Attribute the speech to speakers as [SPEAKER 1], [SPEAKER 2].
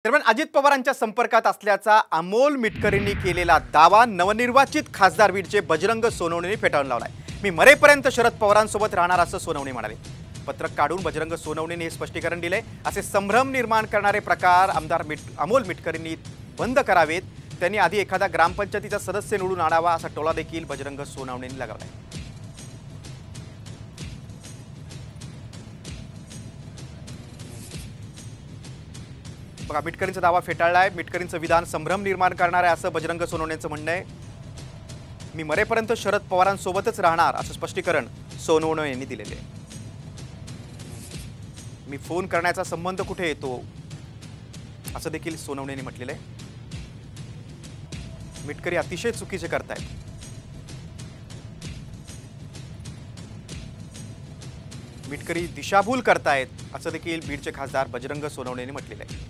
[SPEAKER 1] दरम्यान अजित पवारांच्या संपर्कात असल्याचा अमोल मिटकरींनी केलेला दावा नवनिर्वाचित खासदार बीडचे बजरंग सोनवणेंनी फेटाळून लावलाय। मी मरेपर्यंत शरद पवारांसोबत राहणार असं सोनवणे म्हणाले। पत्रक काढून बजरंग सोनवणेंनी हे स्पष्टीकरण दिले। असे संभ्रम निर्माण करणारे प्रकार आमदार अमोल मिटकरींनी बंद करावेत। त्यांनी आधी एखादा ग्रामपंचायतीचा सदस्य निवडून आणावा असा टोला देखील बजरंग सोनवणेंनी लगावलाय। बघा, मिटकरींचा दावा फेटाळलाय। मिटकरींचं विधान संभ्रम निर्माण करणार आहे असं बजरंग सोनवणेंचं म्हणणं आहे। मी मरेपर्यंत शरद पवारांसोबतच राहणार असं स्पष्टीकरण सोनवणे यांनी दिलेले आहे। मी फोन करण्याचा संबंध कुठे येतो असं देखील सोनवणेंनी म्हटलेलं आहे। मिटकरी अतिशय चुकीचे करतायत। मिटकरी दिशाभूल करतायत असं देखील बीडचे खासदार बजरंग सोनवणेंनी म्हटलेलं आहे।